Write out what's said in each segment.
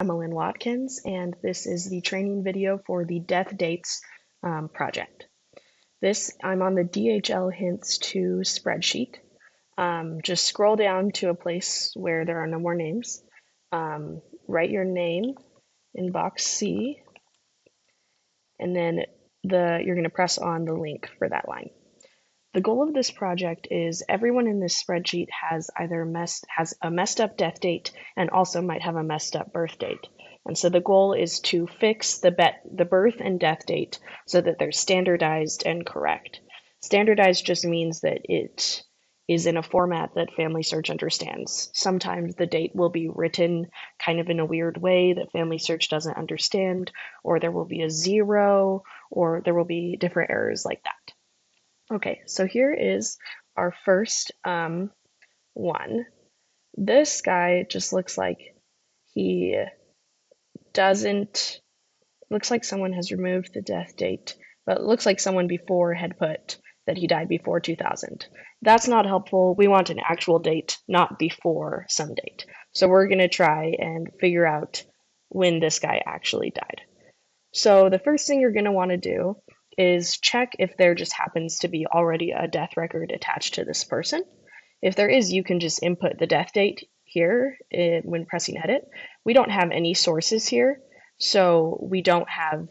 I'm Ellen Watkins, and this is the training video for the Dates project. I'm on the DHL Hints to spreadsheet. Just scroll down to a place where there are no more names. Write your name in box C, and then you're going to press on the link for that line. The goal of this project is everyone in this spreadsheet has has a messed up death date and also might have a messed up birth date. And so the goal is to fix the birth and death date so that they're standardized and correct. Standardized just means that it is in a format that Family Search understands. Sometimes the date will be written kind of in a weird way that Family Search doesn't understand, or there will be a zero, or there will be different errors like that. Okay, so here is our first one. This guy just looks like he looks like someone has removed the death date, but it looks like someone before had put that he died before 2000. That's not helpful. We want an actual date, not before some date. So we're going to try and figure out when this guy actually died. So the first thing you're going to want to do is check if there just happens to be already a death record attached to this person. If there is, you can just input the death date here when pressing edit. We don't have any sources here, so we don't have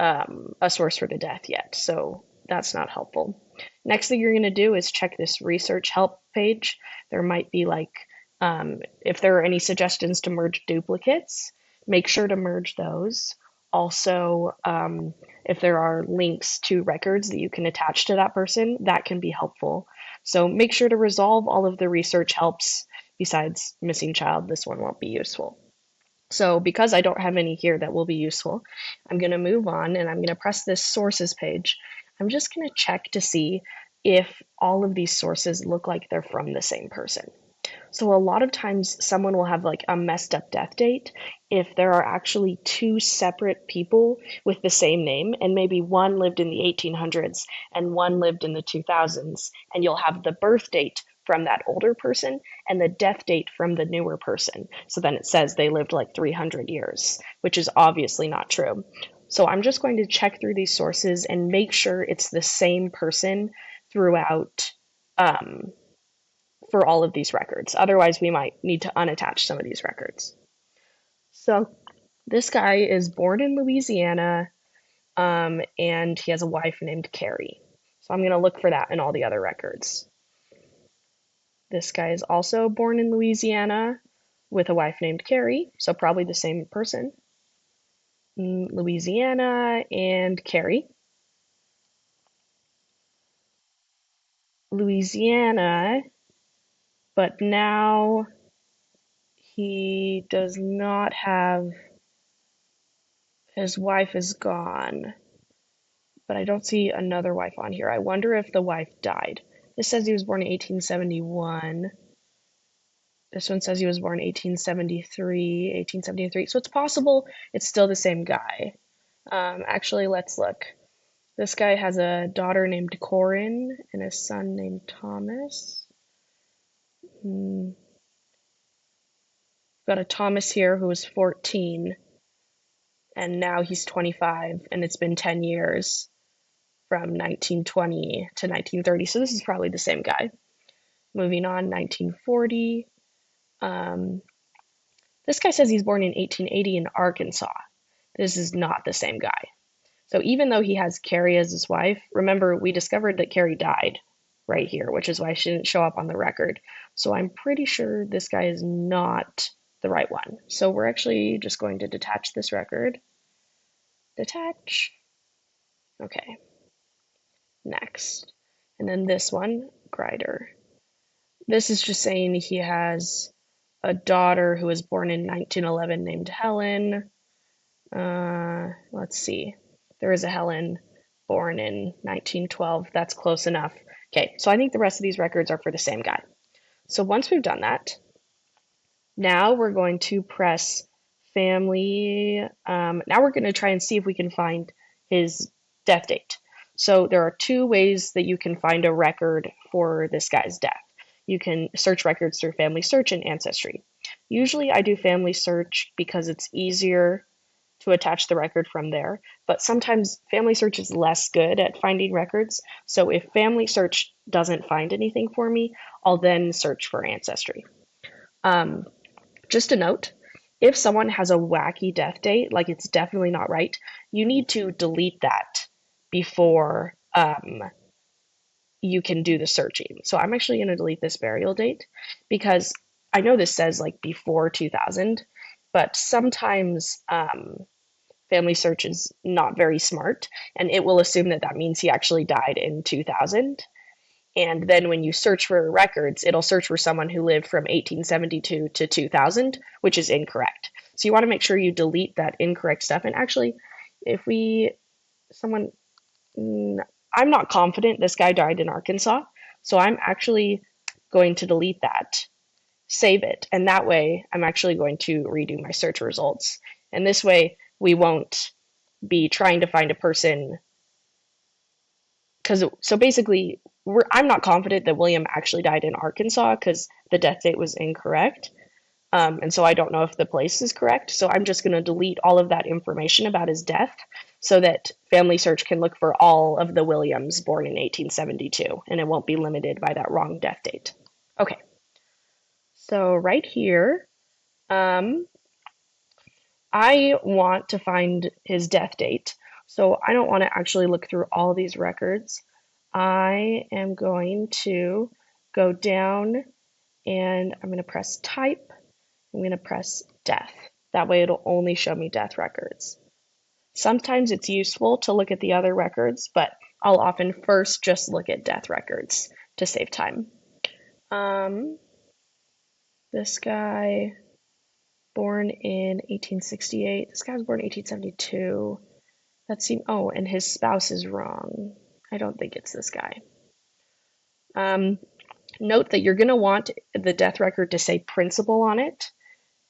a source for the death yet, so that's not helpful. Next thing you're going to do is check this research help page. There might be if there are any suggestions to merge duplicates, make sure to merge those. Also, if there are links to records that you can attach to that person, that can be helpful. So make sure to resolve all of the research helps. Besides missing child, this one won't be useful. So because I don't have any here that will be useful, I'm going to move on and I'm going to press this sources page. I'm just going to check to see if all of these sources look like they're from the same person. So a lot of times someone will have like a messed up death date if there are actually two separate people with the same name, and maybe one lived in the 1800s and one lived in the 2000s, and you'll have the birth date from that older person and the death date from the newer person. So then it says they lived like 300 years, which is obviously not true. So I'm just going to check through these sources and make sure it's the same person throughout for all of these records. Otherwise, we might need to unattach some of these records. So this guy is born in Louisiana, and he has a wife named Carrie. So I'm going to look for that in all the other records. This guy is also born in Louisiana with a wife named Carrie, so probably the same person. Louisiana and Carrie. Louisiana, but now he does not have, his wife is gone, but I don't see another wife on here. I wonder if the wife died. This says he was born in 1871. This one says he was born in 1873. So it's possible it's still the same guy. Actually, let's look. This guy has a daughter named Corin and a son named Thomas. Got a Thomas here who was 14, and now he's 25, and it's been 10 years from 1920 to 1930. So this is probably the same guy. Moving on, 1940. This guy says he's born in 1880 in Arkansas. This is not the same guy. So even though he has Carrie as his wife, remember we discovered that Carrie died right here, which is why she didn't show up on the record. So I'm pretty sure this guy is not the right one. So we're actually just going to detach this record. Detach. Okay. Next. And then this one, Grider. This is just saying he has a daughter who was born in 1911 named Helen. Let's see. There is a Helen born in 1912. That's close enough. Okay, so I think the rest of these records are for the same guy. So once we've done that, now we're going to press family. Now we're going to try and see if we can find his death date. So there are two ways that you can find a record for this guy's death. You can search records through Family Search and Ancestry. Usually I do family search because it's easier to attach the record from there, but sometimes family search is less good at finding records. So if family search doesn't find anything for me, I'll then search for ancestry. Um, just a note, if someone has a wacky death date, like it's definitely not right, you need to delete that before you can do the searching. So I'm actually going to delete this burial date because I know this says like before 2000, but sometimes family search is not very smart and it will assume that that means he actually died in 2000. And then when you search for records, it'll search for someone who lived from 1872 to 2000, which is incorrect. So you want to make sure you delete that incorrect stuff. And actually, if we, someone, I'm not confident this guy died in Arkansas. So I'm actually going to delete that, save it. And that way, I'm actually going to redo my search results. And this way, we won't be trying to find a person because so basically I'm not confident that William actually died in Arkansas because the death date was incorrect. And so I don't know if the place is correct. So I'm just going to delete all of that information about his death so that Family Search can look for all of the Williams born in 1872 and it won't be limited by that wrong death date. Okay, so right here, um, I want to find his death date. So I don't want to actually look through all these records. I am going to go down and I'm going to press type. I'm going to press death. That way it'll only show me death records. Sometimes it's useful to look at the other records, but I'll often first just look at death records to save time. This guy, born in 1868. This guy was born in 1872. That seemed, oh, and his spouse is wrong. I don't think it's this guy. Note that you're going to want the death record to say principal on it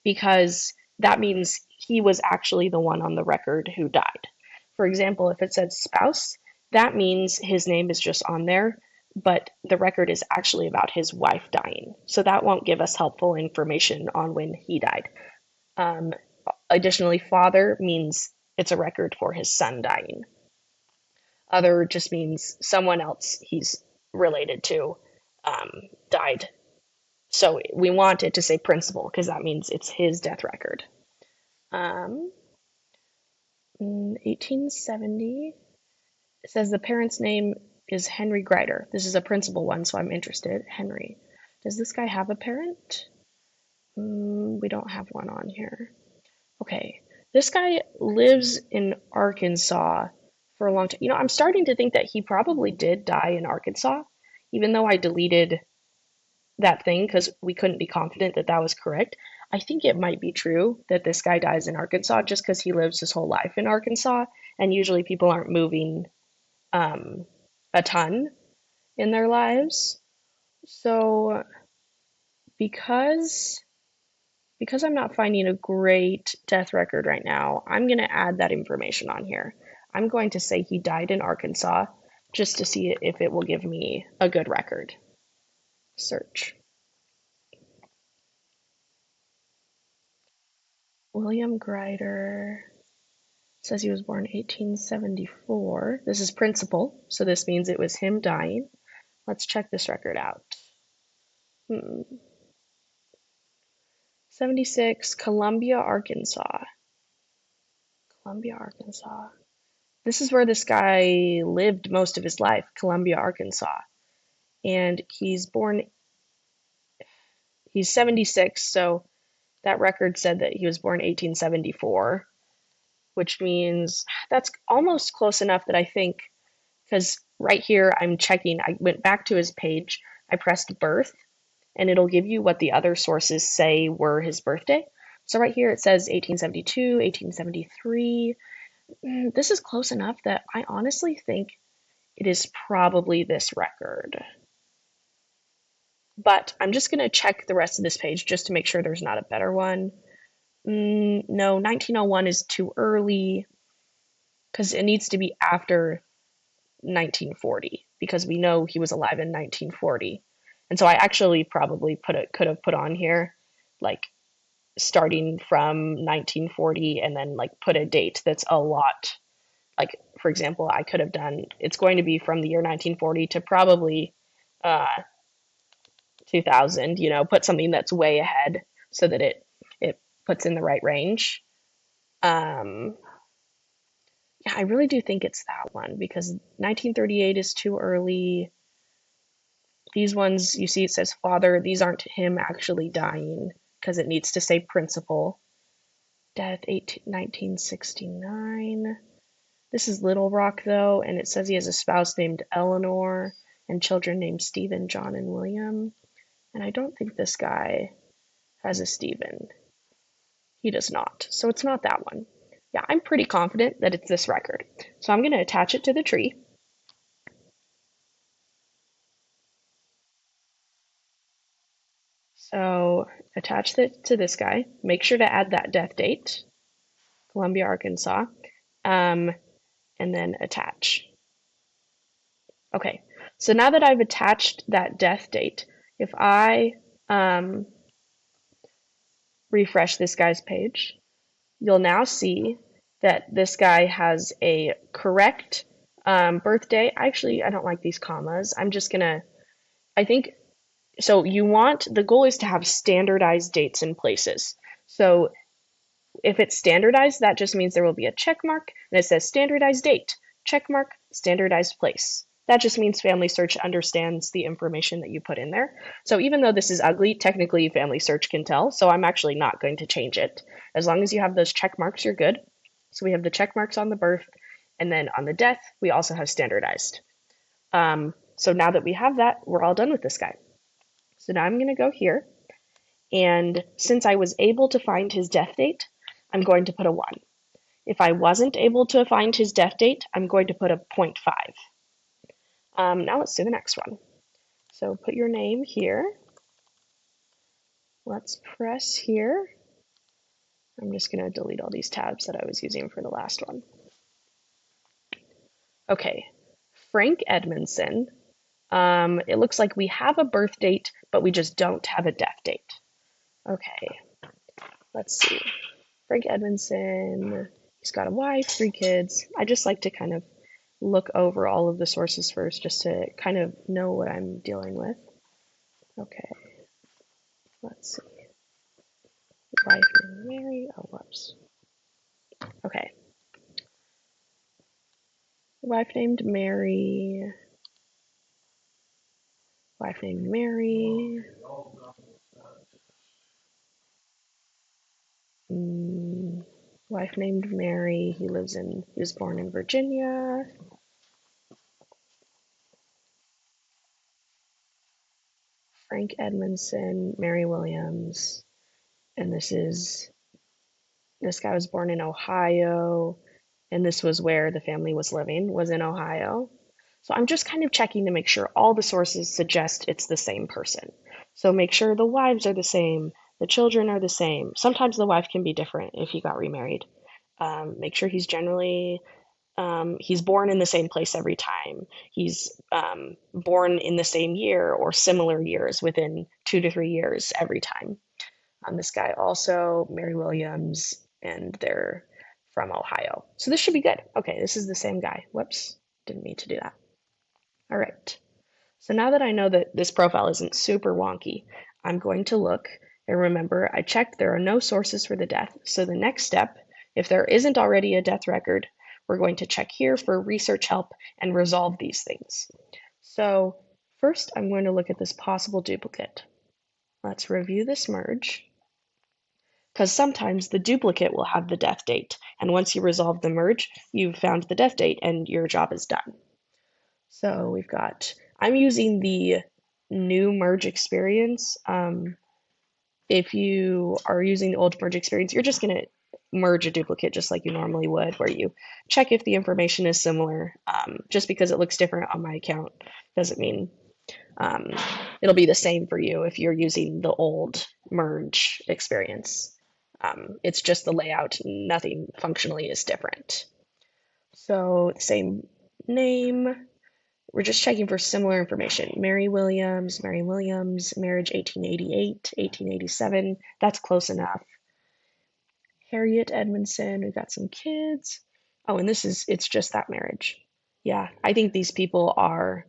because that means he was actually the one on the record who died. For example, if it said spouse, that means his name is just on there, but the record is actually about his wife dying. So that won't give us helpful information on when he died. Additionally, father means it's a record for his son dying. Other just means someone else he's related to died. So we want it to say principal because that means it's his death record. 1870, it says the parent's name is Henry Grider. This is a principal one, so I'm interested. Henry. Does this guy have a parent? We don't have one on here. Okay, this guy lives in Arkansas for a long time. You know, I'm starting to think that he probably did die in Arkansas, even though I deleted that thing because we couldn't be confident that that was correct. I think it might be true that this guy dies in Arkansas just because he lives his whole life in Arkansas, and usually people aren't moving a ton in their lives. So because I'm not finding a great death record right now, I'm going to add that information on here. I'm going to say he died in Arkansas just to see if it will give me a good record. Search. William Grider says he was born 1874. This is principal, so this means it was him dying. Let's check this record out. 76, Columbia, Arkansas. Columbia, Arkansas. This is where this guy lived most of his life, Columbia, Arkansas. And he's 76, so that record said that he was born 1874, which means that's almost close enough that I think, because right here I'm checking, I went back to his page, I pressed birth, and it'll give you what the other sources say were his birthday. So right here it says 1872, 1873. This is close enough that I honestly think it is probably this record. But I'm just going to check the rest of this page just to make sure there's not a better one. No, 1901 is too early because it needs to be after 1940 because we know he was alive in 1940. And so I actually probably could have put on here like starting from 1940 and then like put a date that's a lot. Like, for example, I could have done, it's going to be from the year 1940 to probably uh, 2000, put something that's way ahead so that it puts in the right range. Um, yeah, I really do think it's that one because 1938 is too early. These ones, you see, it says father. These aren't him actually dying because it needs to say principal. Death 1969. This is Little Rock, though, and it says he has a spouse named Eleanor and children named Stephen, John, and William. And I don't think this guy has a Stephen. He does not. So it's not that one. Yeah, I'm pretty confident that it's this record. So I'm going to attach it to the tree. So attach it to this guy. Make sure to add that death date, Columbia, Arkansas, um, and then attach. Okay, so now that I've attached that death date, if I um, refresh this guy's page, you'll now see that this guy has a correct birthday. Actually, I don't like these commas. I'm just gonna, I think, so the goal is to have standardized dates in places. So if it's standardized, that just means there will be a check mark and it says standardized date, check mark, standardized place. That just means Family Search understands the information that you put in there. So even though this is ugly, technically Family Search can tell. So I'm actually not going to change it. As long as you have those check marks, you're good. So we have the check marks on the birth, and then on the death, we also have standardized. So now that we have that, we're all done with this guy. So now I'm going to go here, and since I was able to find his death date, I'm going to put a 1. If I wasn't able to find his death date, I'm going to put a 0.5. Now let's do the next one. So put your name here. Let's press here. I'm just going to delete all these tabs that I was using for the last one. Okay, Frank Edmondson. It looks like we have a birth date, but we just don't have a death date. Okay, let's see. Frank Edmondson, he's got a wife, 3 kids. I just like to kind of look over all of the sources first just to kind of know what I'm dealing with. Okay, let's see. Wife named Mary. Oh, whoops. Okay. Wife named Mary. Wife named Mary. Wife named Mary. He was born in Virginia. Frank Edmondson, Mary Williams, and this guy was born in Ohio, and this was where the family was living, was in Ohio. So I'm just kind of checking to make sure all the sources suggest it's the same person. So make sure the wives are the same, the children are the same. Sometimes the wife can be different if he got remarried. Make sure he's born in the same place every time. He's born in the same year or similar years within 2 to 3 years every time. This guy also, Mary Williams, and they're from Ohio. So this should be good. Okay, this is the same guy. Whoops, didn't mean to do that. All right. So now that I know that this profile isn't super wonky, I'm going to look and remember I checked there are no sources for the death. So the next step, if there isn't already a death record, we're going to check here for research help and resolve these things. So first I'm going to look at this possible duplicate. Let's review this merge, because sometimes the duplicate will have the death date, and once you resolve the merge, you've found the death date and your job is done. So I'm using the new merge experience. If you are using the old merge experience, you're just going to merge a duplicate just like you normally would, where you check if the information is similar. Just because it looks different on my account doesn't mean it'll be the same for you if you're using the old merge experience. It's just the layout, nothing functionally is different. So same name, we're just checking for similar information. Mary Williams, marriage 1888, 1887, that's close enough. Harriet Edmondson. We've got some kids. Oh, and it's just that marriage. Yeah, I think these people are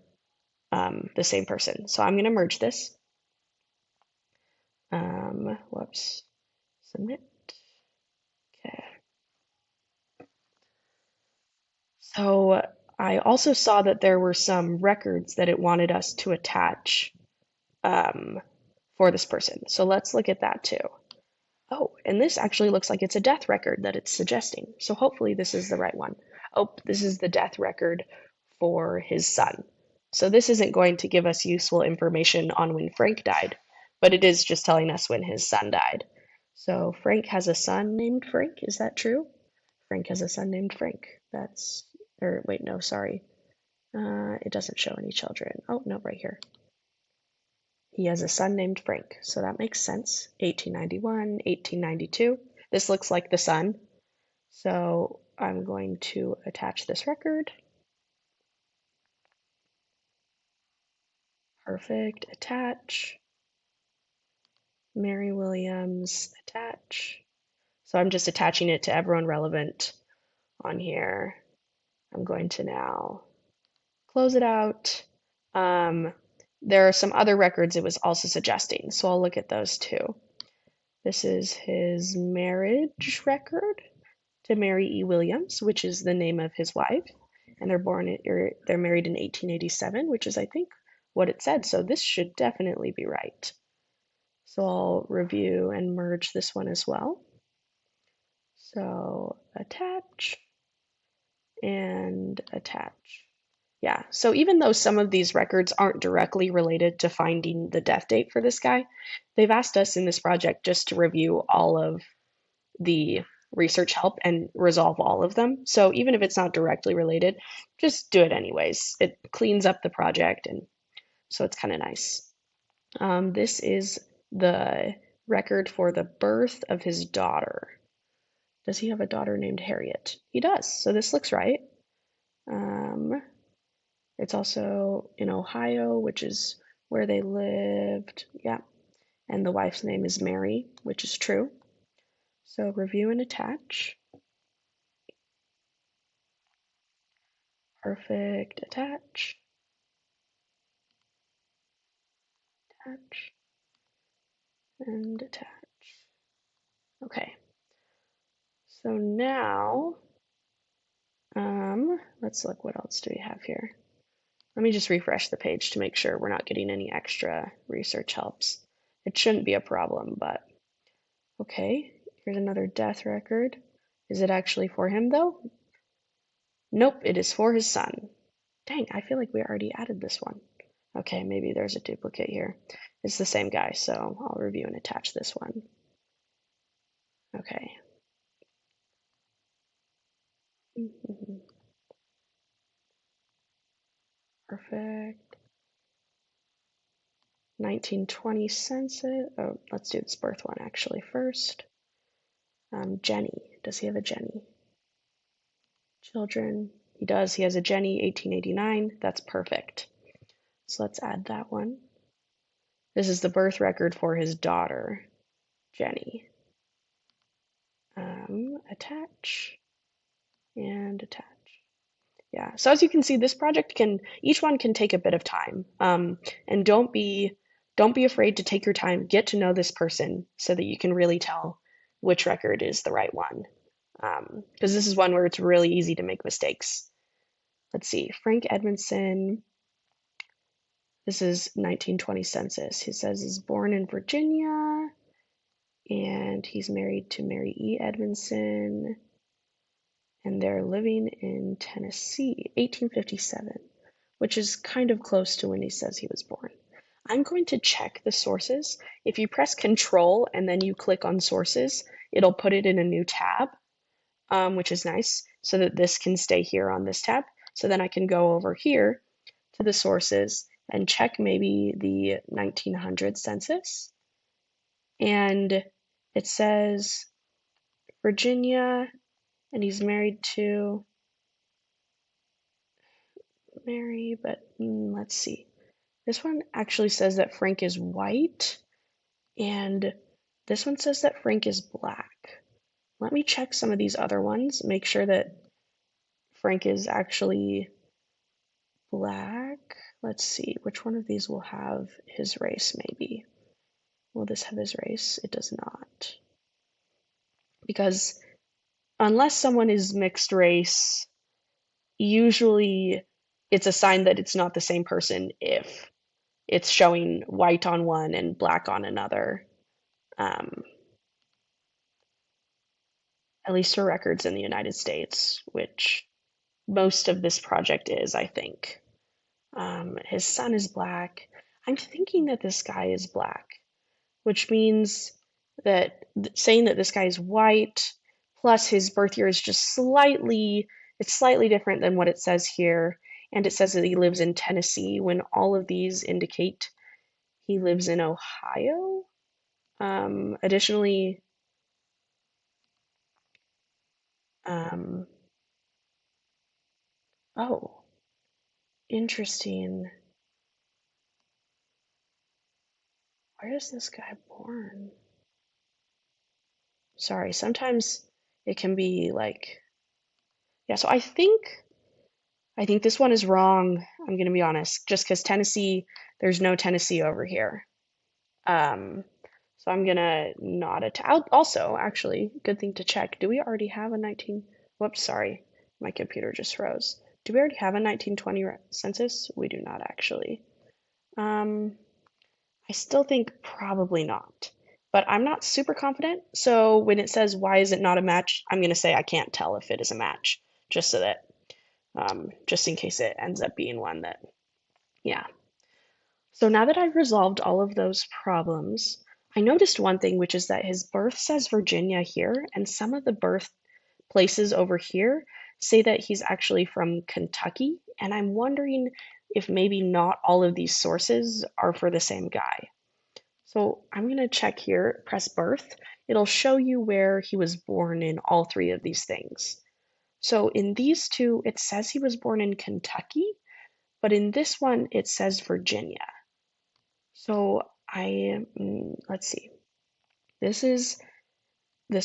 the same person. So I'm going to merge this. Whoops. Submit. Okay. So I also saw that there were some records that it wanted us to attach um, for this person. So let's look at that too. Oh, and this actually looks like it's a death record that it's suggesting. So hopefully this is the right one. Oh, this is the death record for his son. So this isn't going to give us useful information on when Frank died, but it is just telling us when his son died. So Frank has a son named Frank. Is that true? Frank has a son named Frank. Or wait, no, sorry. It doesn't show any children. Oh, no, right here. He has a son named Frank, so that makes sense. 1891, 1892. This looks like the son. So I'm going to attach this record. Perfect. Attach. Mary Williams, attach. So I'm just attaching it to everyone relevant on here. I'm going to now close it out. There are some other records it was also suggesting, so I'll look at those too. This is his marriage record to Mary E. Williams, which is the name of his wife, and they're married in 1887, which is I think what it said. So this should definitely be right. So I'll review and merge this one as well. So attach and attach. Yeah, so even though some of these records aren't directly related to finding the death date for this guy, they've asked us in this project just to review all of the research help and resolve all of them. So even if it's not directly related, just do it anyways. It cleans up the project, and so it's kind of nice. This is the record for the birth of his daughter. Does he have a daughter named Harriet? He does, so this looks right. It's also in Ohio, which is where they lived. Yeah. And the wife's name is Mary, which is true. So review and attach. Perfect. Attach. Attach. And attach. Okay. So now, let's look, what else do we have here? Let me just refresh the page to make sure we're not getting any extra research helps. It shouldn't be a problem, but okay. Here's another death record. Is it actually for him though? Nope, it is for his son. Dang, I feel like we already added this one. Okay, maybe there's a duplicate here. It's the same guy, so I'll review and attach this one. Okay. Perfect. 1920 census. Oh, let's do this birth one actually first. Jenny. Does he have a Jenny? Children. He does. He has a Jenny, 1889. That's perfect. So let's add that one. This is the birth record for his daughter, Jenny. Attach and attach. Yeah, so as you can see, this project each one can take a bit of time. And don't be afraid to take your time, get to know this person so that you can really tell which record is the right one. Because this is one where it's really easy to make mistakes. Let's see, Frank Edmondson, this is 1920 census. He says he's born in Virginia, and he's married to Mary E. Edmondson, and they're living in Tennessee, 1857, which is kind of close to when he says he was born. I'm going to check the sources. If you press Control and then you click on sources, it'll put it in a new tab, which is nice, so that this can stay here on this tab. So then I can go over here to the sources and check maybe the 1900 census. And it says Virginia, and he's married to Mary, but let's see. This one actually says that Frank is white, and this one says that Frank is black. Let me check some of these other ones, make sure that Frank is actually black. Let's see, which one of these will have his race maybe? Will this have his race? It does not. Because unless someone is mixed race, usually it's a sign that it's not the same person if it's showing white on one and black on another. At least for records in the United States, which most of this project is, I think. His son is black. I'm thinking that this guy is black, which means that saying that this guy is white, plus his birth year is just it's slightly different than what it says here. And it says that he lives in Tennessee when all of these indicate he lives in Ohio. Additionally, oh, interesting. Where is this guy born? Sorry, sometimes it can be like, yeah, so I think this one is wrong. I'm gonna be honest, just because Tennessee, there's no Tennessee over here. Um, so I'm gonna not also, actually, good thing to check. Do we already have a 19? Whoops, sorry, my computer just froze. Do we already have a 1920 census? We do not actually. I still think probably not, but I'm not super confident. So when it says why is it not a match, I'm gonna say I can't tell if it is a match, just so that just in case it ends up being one that, yeah. So now that I've resolved all of those problems, I noticed one thing, which is that his birth says Virginia here, and some of the birth places over here say that he's actually from Kentucky, and I'm wondering if maybe not all of these sources are for the same guy. So I'm going to check here, press birth. It'll show you where he was born in all three of these things. So in these two, it says he was born in Kentucky, but in this one, it says Virginia. So let's see. This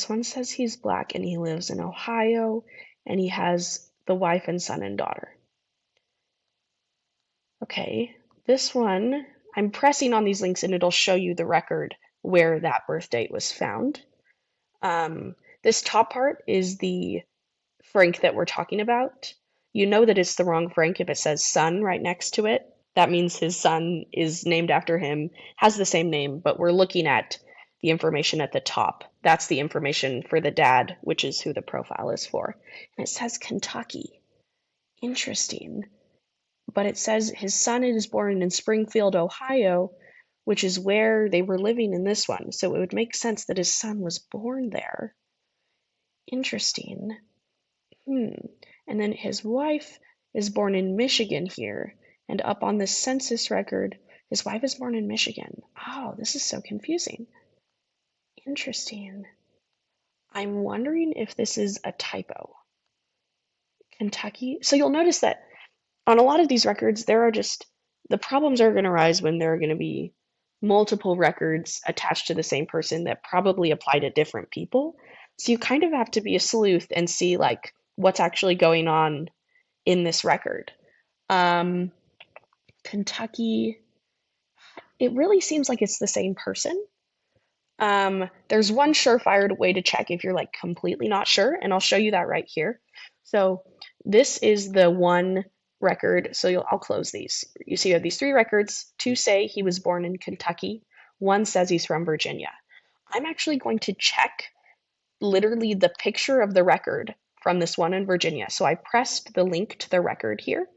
one says he's black and he lives in Ohio and he has the wife and son and daughter. Okay, this one, I'm pressing on these links and it'll show you the record where that birth date was found. This top part is the Frank that we're talking about. You know that it's the wrong Frank if it says son right next to it. That means his son is named after him, has the same name, but we're looking at the information at the top. That's the information for the dad, which is who the profile is for. And it says Kentucky. Interesting. But it says his son is born in Springfield, Ohio, which is where they were living in this one. So it would make sense that his son was born there. Interesting. And then his wife is born in Michigan here. And up on this census record, his wife is born in Michigan. Oh, this is so confusing. Interesting. I'm wondering if this is a typo. Kentucky. So you'll notice that on a lot of these records, the problems are going to arise when there are going to be multiple records attached to the same person that probably apply to different people. So you kind of have to be a sleuth and see like what's actually going on in this record. Kentucky, it really seems like it's the same person. There's one surefire way to check if you're like completely not sure, and I'll show you that right here. So this is the one record. So I'll close these. You see, you have these three records. Two say he was born in Kentucky. One says he's from Virginia. I'm actually going to check literally the picture of the record from this one in Virginia. So I pressed the link to the record here.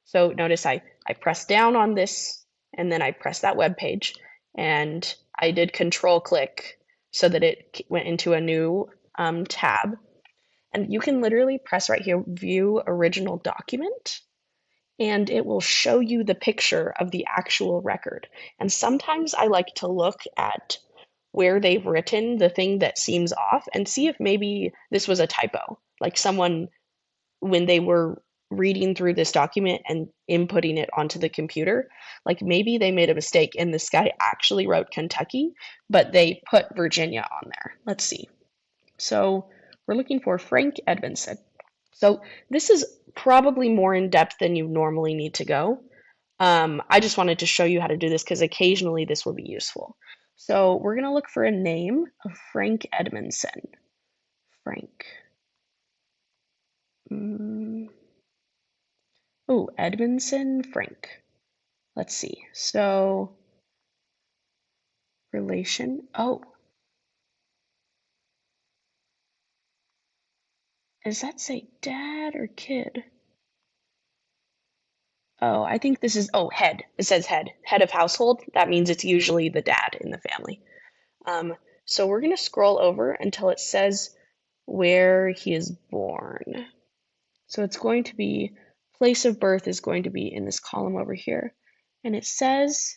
So notice I pressed down on this and then I pressed that web page and I did control click so that it went into a new tab. And you can literally press right here, view original document, and it will show you the picture of the actual record. And sometimes I like to look at where they've written the thing that seems off and see if maybe this was a typo. Like someone, when they were reading through this document and inputting it onto the computer, like maybe they made a mistake and this guy actually wrote Kentucky, but they put Virginia on there. Let's see. So we're looking for Frank Edmondson. So this is probably more in depth than you normally need to go. I just wanted to show you how to do this because occasionally this will be useful. So we're going to look for a name of Frank Edmondson. Frank. Oh, Edmondson Frank. Let's see. So relation. Oh, does that say dad or kid? Oh, I think this is, oh, head. It says head. Head of household. That means it's usually the dad in the family. So we're going to scroll over until it says where he is born. So it's going to be, place of birth is going to be in this column over here. And it says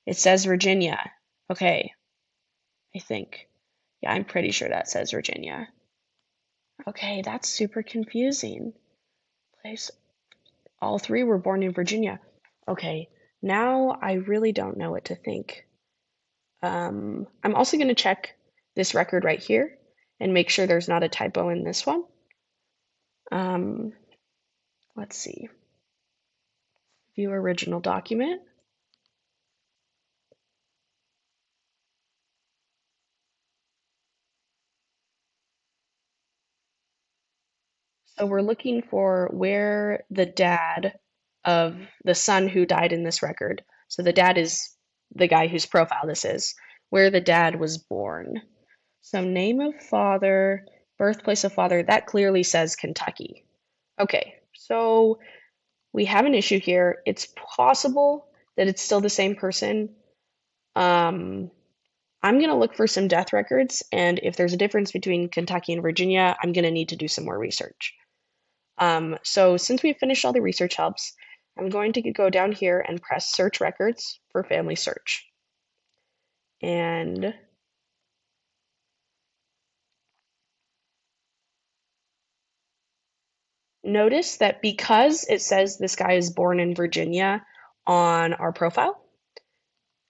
Virginia. Okay, I think. Yeah, I'm pretty sure that says Virginia. Okay, that's super confusing. Place, all three were born in Virginia. Okay, now I really don't know what to think. I'm also going to check this record right here and make sure there's not a typo in this one. Let's see. View original document. So we're looking for where the dad of the son who died in this record. So the dad is the guy whose profile this is, where the dad was born. So name of father, birthplace of father, that clearly says Kentucky. Okay, so we have an issue here. It's possible that it's still the same person. I'm going to look for some death records, and if there's a difference between Kentucky and Virginia, I'm going to need to do some more research. So since we've finished all the research helps, I'm going to go down here and press search records for family search. And notice that because it says this guy is born in Virginia on our profile,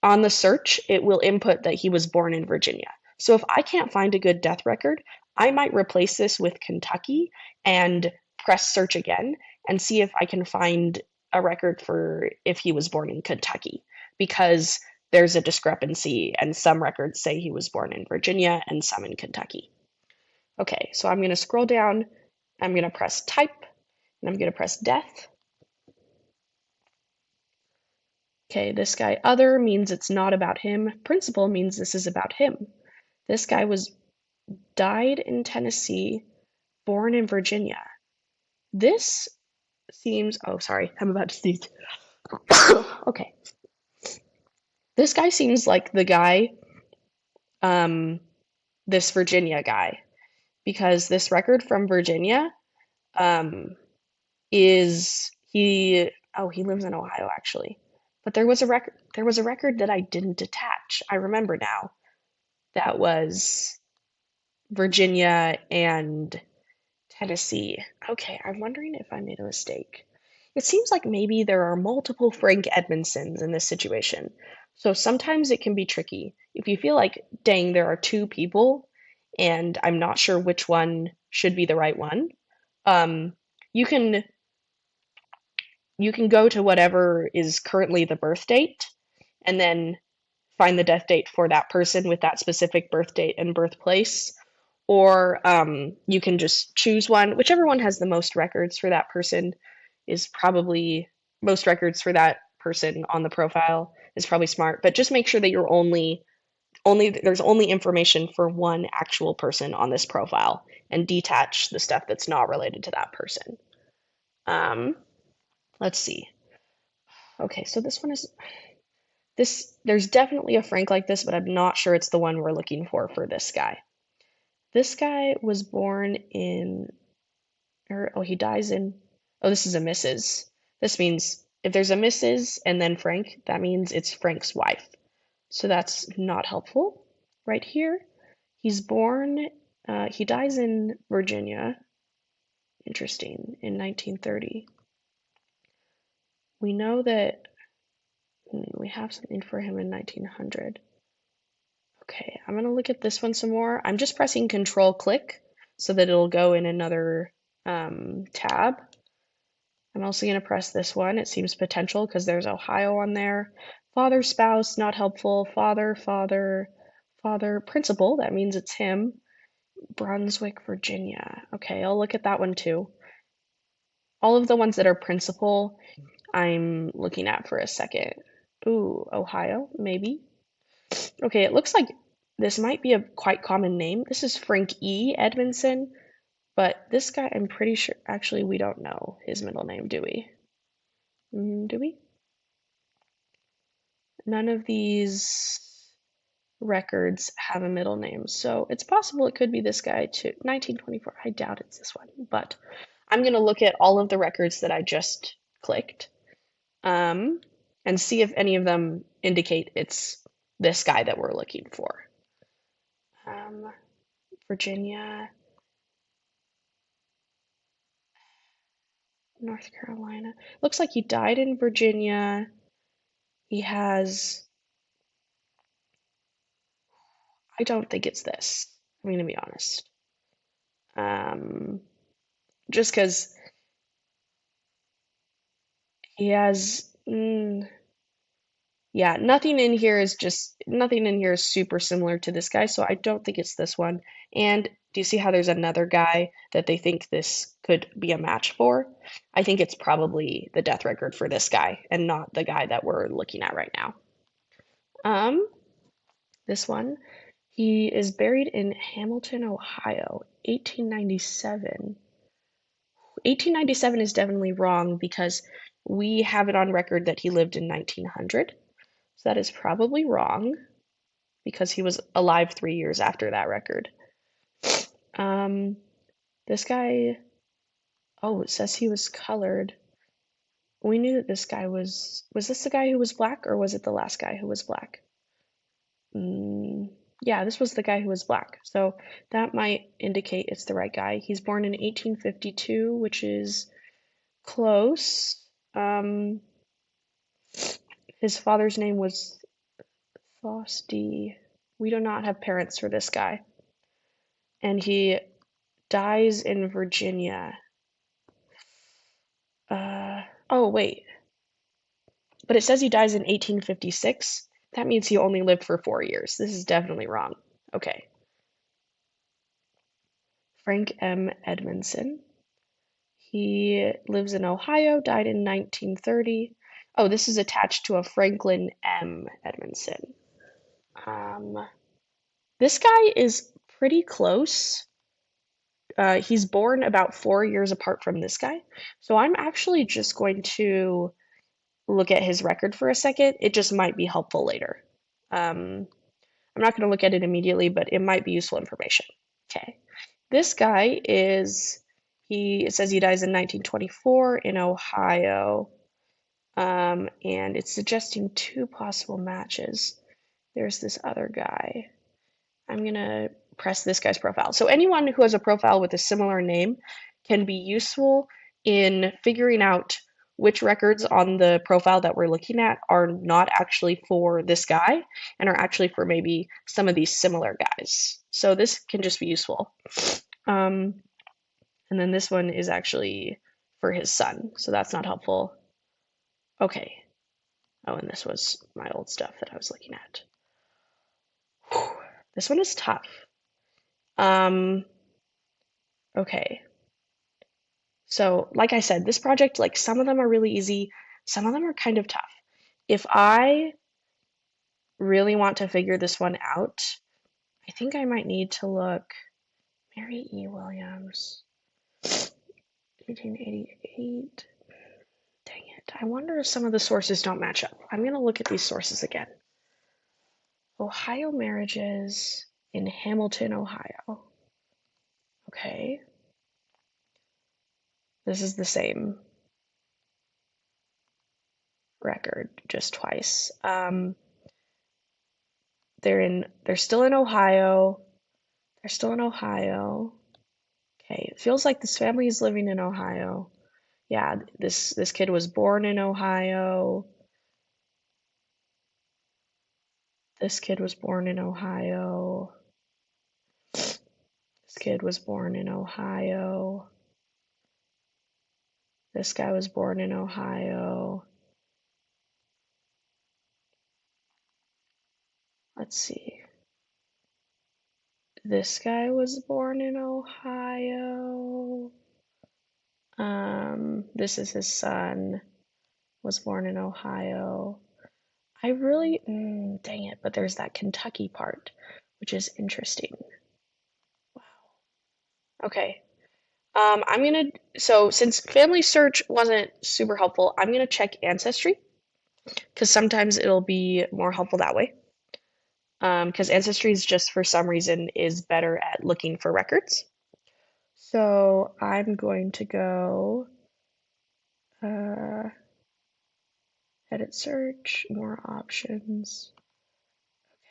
on the search, it will input that he was born in Virginia. So if I can't find a good death record, I might replace this with Kentucky and press search again and see if I can find a record for if he was born in Kentucky, because there's a discrepancy and some records say he was born in Virginia and some in Kentucky. Okay, so I'm going to scroll down, I'm going to press type, and I'm going to press death. Okay, this guy other means it's not about him. Principal means this is about him. This guy was died in Tennessee, born in Virginia. This seems, oh, sorry, I'm about to sneeze. Okay. This guy seems like the guy, this Virginia guy, because this record from Virginia is he lives in Ohio actually. But there was a record that I didn't attach. I remember now. That was Virginia and Tennessee. Okay, I'm wondering if I made a mistake. It seems like maybe there are multiple Frank Edmondsons in this situation. So sometimes it can be tricky. If you feel like, dang, there are two people and I'm not sure which one should be the right one, um, you can go to whatever is currently the birth date and then find the death date for that person with that specific birth date and birthplace. Or you can just choose one. Whichever one has the most records for that person is probably most records for that person on the profile is probably smart. But just make sure that you're there's only information for one actual person on this profile and detach the stuff that's not related to that person. Let's see. Okay, so this one is there's definitely a Frank like this, but I'm not sure it's the one we're looking for this guy. This guy was born in, he dies in, this is a Mrs. This means if there's a Mrs. and then Frank, that means it's Frank's wife. So that's not helpful. Right here, he's born, he dies in Virginia, interesting, in 1930. We know that we have something for him in 1900. Okay, I'm gonna look at this one some more. I'm just pressing Control click so that it'll go in another tab. I'm also gonna press this one. It seems potential because there's Ohio on there. Father, spouse, not helpful. Father, father, father, principal. That means it's him. Brunswick, Virginia. Okay, I'll look at that one too. All of the ones that are principal, I'm looking at for a second. Ooh, Ohio, maybe. Okay, it looks like this might be a quite common name. This is Frank E. Edmondson, but this guy, I'm pretty sure, actually, we don't know his middle name, do we? Do we? None of these records have a middle name, so it's possible it could be this guy too. 1924, I doubt it's this one, but I'm going to look at all of the records that I just clicked and see if any of them indicate it's this guy that we're looking for. Virginia, North Carolina. Looks like he died in Virginia. He has, I don't think it's this. I'm going to be honest. Just because he has, yeah, nothing in here is super similar to this guy, so I don't think it's this one. And do you see how there's another guy that they think this could be a match for? I think it's probably the death record for this guy and not the guy that we're looking at right now. This one, he is buried in Hamilton, Ohio, 1897. 1897 is definitely wrong because we have it on record that he lived in 1900. So that is probably wrong because he was alive 3 years after that record. This guy, oh, it says he was colored. We knew that this guy was this the guy who was black or was it the last guy who was black? Yeah, this was the guy who was black. So that might indicate it's the right guy. He's born in 1852, which is close. His father's name was Fosty. We do not have parents for this guy. And he dies in Virginia. Oh, wait. But it says he dies in 1856. That means he only lived for 4 years. This is definitely wrong. Okay. Frank M. Edmondson. He lives in Ohio, died in 1930. Oh, this is attached to a Franklin M. Edmondson. This guy is pretty close. He's born about 4 years apart from this guy. So I'm actually just going to look at his record for a second. It just might be helpful later. I'm not going to look at it immediately, but it might be useful information. Okay. This guy it says he dies in 1924 in Ohio. And it's suggesting two possible matches. There's this other guy. I'm going to press this guy's profile. So anyone who has a profile with a similar name can be useful in figuring out which records on the profile that we're looking at are not actually for this guy and are actually for maybe some of these similar guys. So this can just be useful. And then this one is actually for his son, so that's not helpful. Okay. Oh, and this was my old stuff that I was looking at. Whew. This one is tough. Okay. So, like I said, this project, like some of them are really easy, some of them are kind of tough. If I really want to figure this one out, I think I might need to look. Mary E. Williams, 1888. Dang it. I wonder if some of the sources don't match up. I'm going to look at these sources again. Ohio marriages in Hamilton, Ohio. Okay. This is the same record, just twice. They're still in Ohio. They're still in Ohio. Okay, it feels like this family is living in Ohio. Yeah, this kid was born in Ohio. This kid was born in Ohio. This kid was born in Ohio. This guy was born in Ohio. Let's see. This guy was born in Ohio. This is his son, was born in Ohio. I really, dang it, but there's that Kentucky part, which is interesting. Wow. Okay. So since Family Search wasn't super helpful, I'm gonna check Ancestry, because sometimes it'll be more helpful that way. Because Ancestry is just for some reason is better at looking for records. So I'm going to go edit search, more options.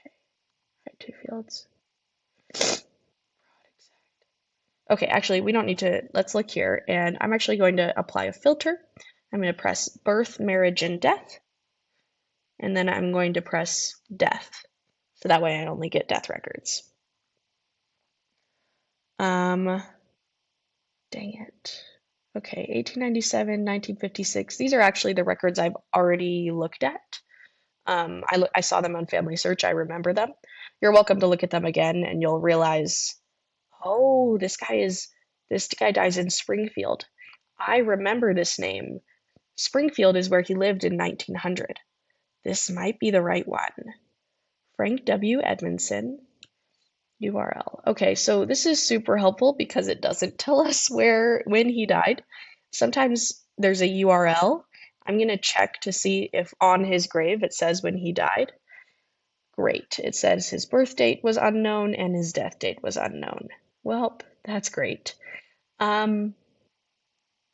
Okay, right, 2 fields. Okay, actually, we don't need to, let's look here, and I'm actually going to apply a filter. I'm going to press birth, marriage, and death, and then I'm going to press death. So that way I only get death records. Dang it. Okay, 1897, 1956. These are actually the records I've already looked at. I saw them on Family Search. I remember them. You're welcome to look at them again, and you'll realize, oh, this guy dies in Springfield. I remember this name. Springfield is where he lived in 1900. This might be the right one. Frank W. Edmondson, URL. Okay, so this is super helpful because it doesn't tell us when he died. Sometimes there's a URL. I'm going to check to see if on his grave it says when he died. Great. It says his birth date was unknown and his death date was unknown. Well, that's great. Oh,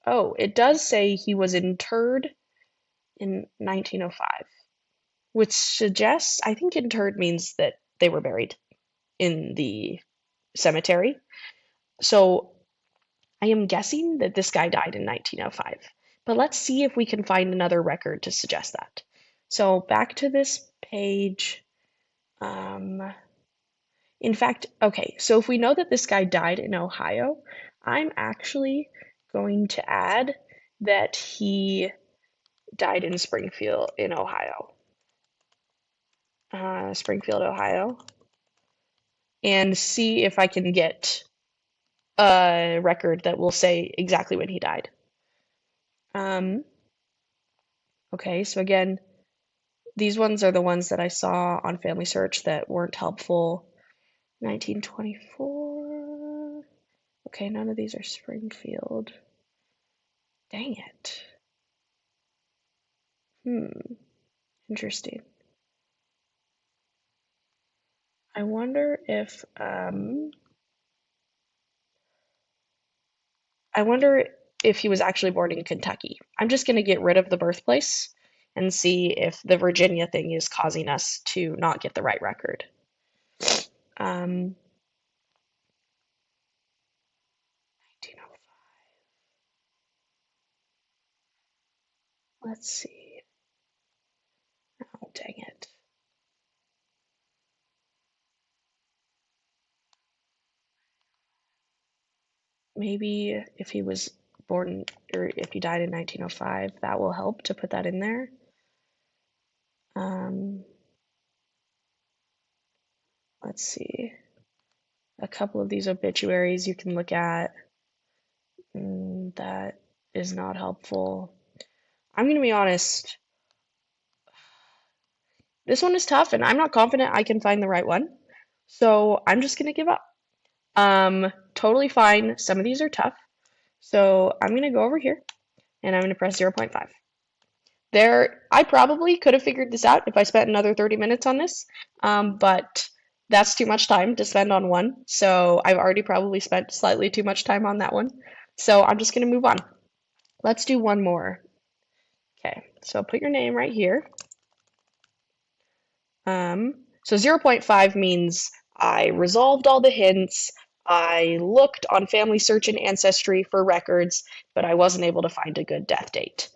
it does say he was interred in 1905, which suggests, I think interred means that they were buried in the cemetery. So I am guessing that this guy died in 1905. But let's see if we can find another record to suggest that. So back to this page. In fact, okay, so if we know that this guy died in Ohio, I'm actually going to add that he died in Springfield, in Ohio. Springfield, Ohio. And see if I can get a record that will say exactly when he died. Okay, so again, these ones are the ones that I saw on Family Search that weren't helpful. 1924. Okay, none of these are Springfield. Dang it. Interesting. I wonder if he was actually born in Kentucky. I'm just going to get rid of the birthplace and see if the Virginia thing is causing us to not get the right record. 1905. Let's see. Oh, dang it. Maybe if he was born or if he died in 1905, that will help to put that in there. Let's see. A couple of these obituaries you can look at. That is not helpful. I'm going to be honest. This one is tough, and I'm not confident I can find the right one. So I'm just going to give up. Totally fine. Some of these are tough. So I'm going to go over here, and I'm going to press 0.5. I probably could have figured this out if I spent another 30 minutes on this, but that's too much time to spend on one. So I've already probably spent slightly too much time on that one. So I'm just going to move on. Let's do one more. Okay, so put your name right here. So 0.5 means I resolved all the hints. I looked on Family Search and Ancestry for records, but I wasn't able to find a good death date.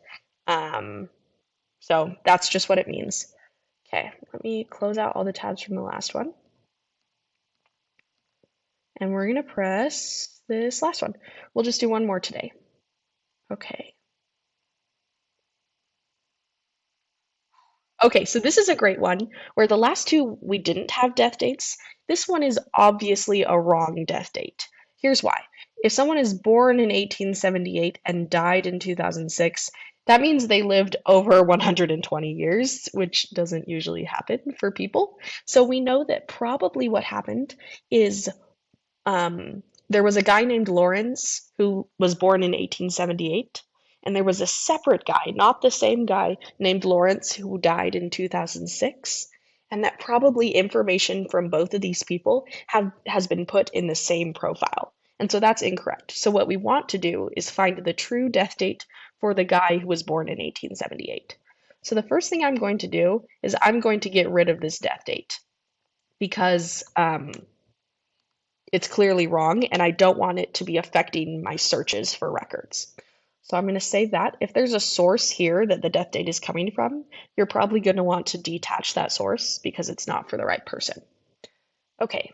So that's just what it means. Okay, let me close out all the tabs from the last one. And we're gonna press this last one. We'll just do one more today. Okay. Okay, so this is a great one where the last two we didn't have death dates. This one is obviously a wrong death date. Here's why. If someone is born in 1878 and died in 2006, that means they lived over 120 years, which doesn't usually happen for people. So we know that probably what happened is there was a guy named Lawrence who was born in 1878, and there was a separate guy, not the same guy, named Lawrence who died in 2006. And that probably information from both of these people has been put in the same profile. And so that's incorrect. So what we want to do is find the true death date for the guy who was born in 1878. So the first thing I'm going to do is I'm going to get rid of this death date because it's clearly wrong and I don't want it to be affecting my searches for records. So I'm going to save that. If there's a source here that the death date is coming from, you're probably going to want to detach that source because it's not for the right person. Okay,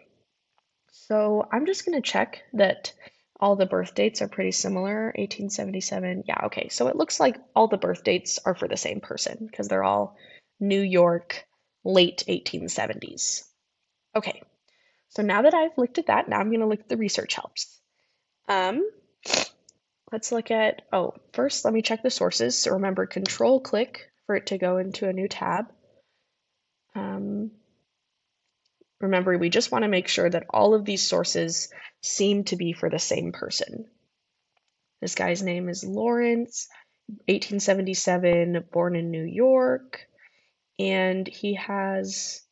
so I'm just going to check that all the birth dates are pretty similar. 1877, yeah, okay. So it looks like all the birth dates are for the same person because they're all New York, late 1870s. Okay, so now that I've looked at that, now I'm going to look at the research helps. Um, let's look at, oh, first let me check the sources. So remember, control click for it to go into a new tab. Um, remember, we just want to make sure that all of these sources seem to be for the same person. This guy's name is Lawrence, 1877, born in New York, and he has,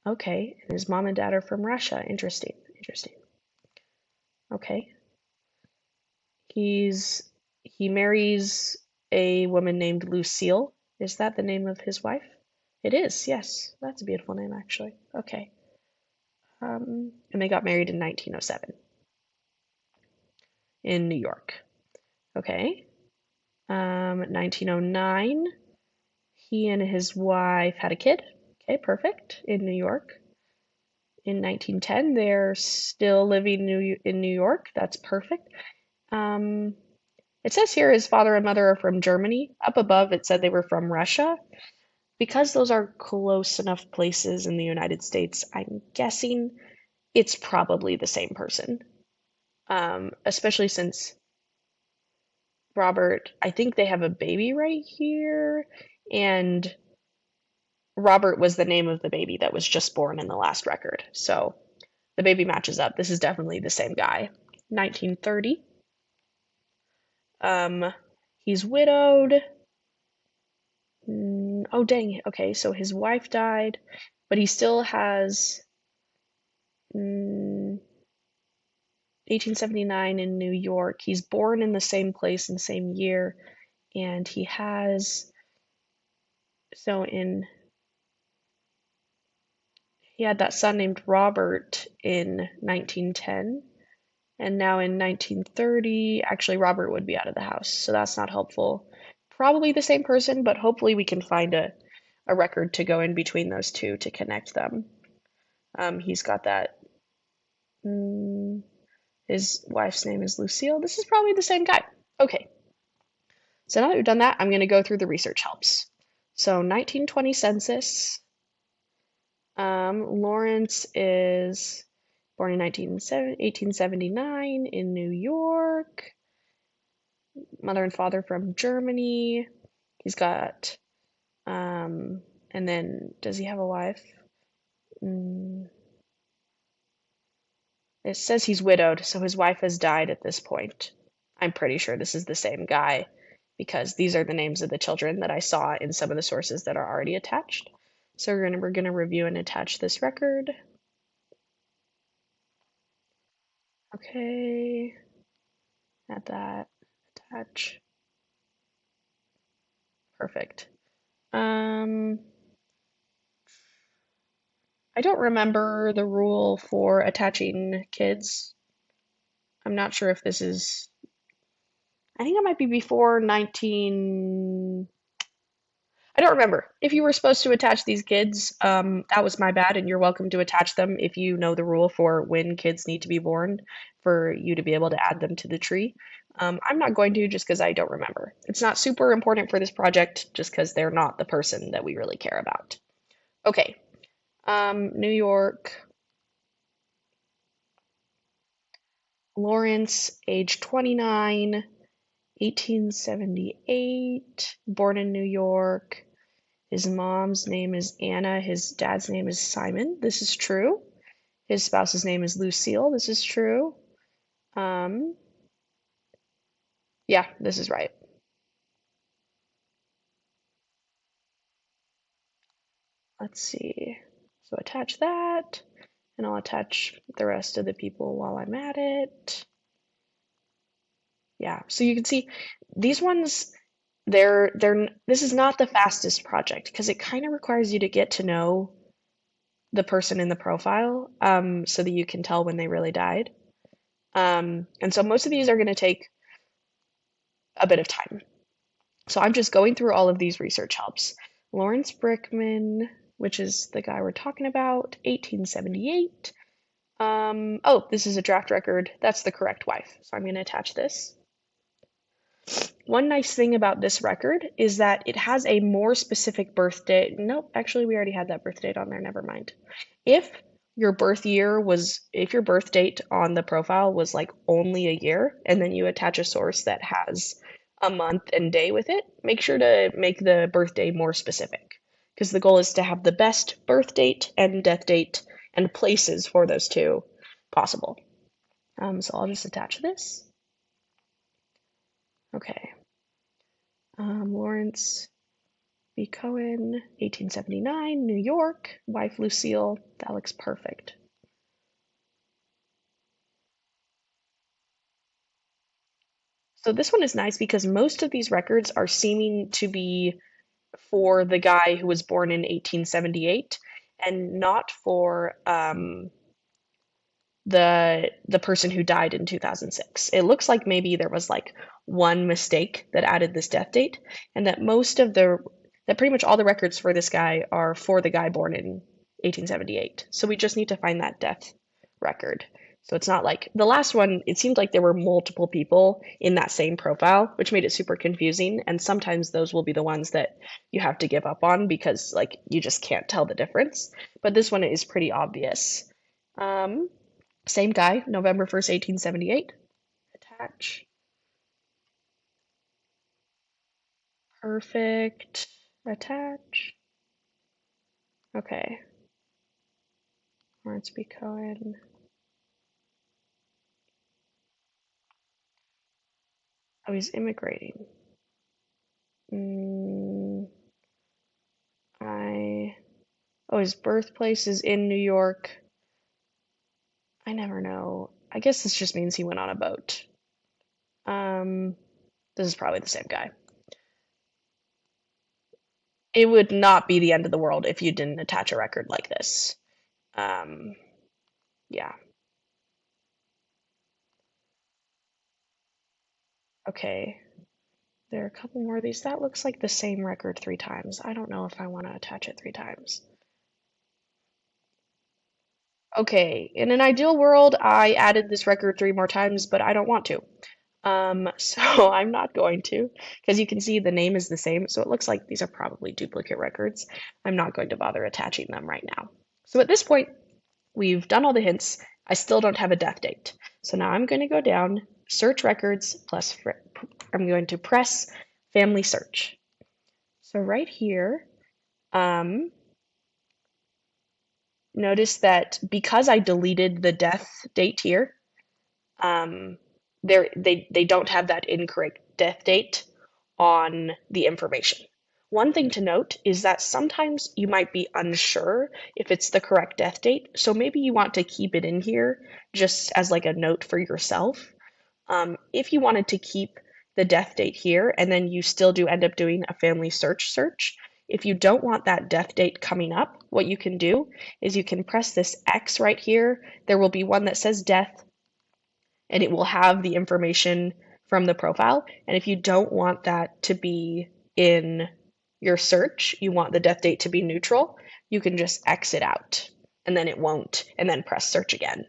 okay, his mom and dad are from Russia. Interesting, interesting. Okay. He marries a woman named Lucille. Is that the name of his wife? It is, yes. That's a beautiful name, actually. Okay. And they got married in 1907 in New York. Okay. 1909, he and his wife had a kid. Okay, perfect. In New York. In 1910, they're still living in New York. That's perfect. Um, It says here his father and mother are from Germany. Up above, it said they were from Russia. Because those are close enough places in the United States, I'm guessing it's probably the same person. Especially since Robert, I think they have a baby right here, and Robert was the name of the baby that was just born in the last record. So the baby matches up. This is definitely the same guy. 1930. Um, he's widowed. Oh, dang. Okay, so his wife died, but he still has 1879 in New York. He's born in the same place and same year, and he has, so in, he had that son named Robert in 1910, and now in 1930, actually, Robert would be out of the house, so that's not helpful. Probably the same person, but hopefully we can find a record to go in between those two to connect them. He's got that. His wife's name is Lucille. This is probably the same guy. Okay. So now that we've done that, I'm going to go through the research helps. So 1920 census. Lawrence is born in 1879 in New York. Mother and father from Germany. He's got, and then does he have a wife? It says he's widowed, so his wife has died at this point. I'm pretty sure this is the same guy because these are the names of the children that I saw in some of the sources that are already attached. So we're gonna review and attach this record. Okay, add that, attach. Perfect. I don't remember the rule for attaching kids. I'm not sure if this is, I think it might be before 19, I don't remember. If you were supposed to attach these kids, that was my bad, and you're welcome to attach them if you know the rule for when kids need to be born for you to be able to add them to the tree. I'm not going to just because I don't remember. It's not super important for this project just because they're not the person that we really care about. Okay, New York, Lawrence, age 29, 1878, born in New York. His mom's name is Anna. His dad's name is Simon. This is true. His spouse's name is Lucille. This is true. Um, yeah, this is right. Let's see. So attach that, and I'll attach the rest of the people while I'm at it. Yeah, so you can see these ones, this is not the fastest project because it kind of requires you to get to know the person in the profile, so that you can tell when they really died. And so most of these are going to take a bit of time. So I'm just going through all of these research helps. Lawrence Brickman, which is the guy we're talking about, 1878. Oh, this is a draft record. That's the correct wife. So I'm going to attach this. One nice thing about this record is that it has a more specific birth date. Nope, actually, we already had that birth date on there. Never mind. If if your birth date on the profile was like only a year, and then you attach a source that has a month and day with it, make sure to make the birthday more specific because the goal is to have the best birth date and death date and places for those two possible. So I'll just attach this. Okay. Lawrence B. Cohen, 1879, New York, wife Lucille. That looks perfect. So this one is nice because most of these records are seeming to be for the guy who was born in 1878 and not for the person who died in 2006. It looks like maybe there was like one mistake that added this death date, and that that pretty much all the records for this guy are for the guy born in 1878. So we just need to find that death record. So it's not like the last one, it seemed like there were multiple people in that same profile, which made it super confusing. And sometimes those will be the ones that you have to give up on because like you just can't tell the difference. But this one is pretty obvious. Um, Same guy, November 1st, 1878. Attach. Perfect. Attach. Okay. Lawrence B. Cohen. Oh, he's immigrating. Mm, I. Oh, his birthplace is in New York. I never know. I guess this just means he went on a boat. Um, this is probably the same guy. It would not be the end of the world if you didn't attach a record like this. Um, yeah. Okay. There are a couple more of these. That looks like the same record 3 times. I don't know if I want to attach it 3 times. Okay, in an ideal world, I added this record 3 more times, but I don't want to. So I'm not going to, because you can see the name is the same, so it looks like these are probably duplicate records. I'm not going to bother attaching them right now. So at this point, we've done all the hints. I still don't have a death date. So now I'm going to go down, search records, plus I'm going to press family search. So right here, notice that because I deleted the death date here, um, they don't have that incorrect death date on the information. One thing to note is that sometimes you might be unsure if it's the correct death date, so maybe you want to keep it in here just as like a note for yourself. If you wanted to keep the death date here and then you still do end up doing a family search, if you don't want that death date coming up, what you can do is you can press this X right here. There will be one that says death and it will have the information from the profile. And if you don't want that to be in your search, you want the death date to be neutral, you can just exit out and then it won't, and then press search again.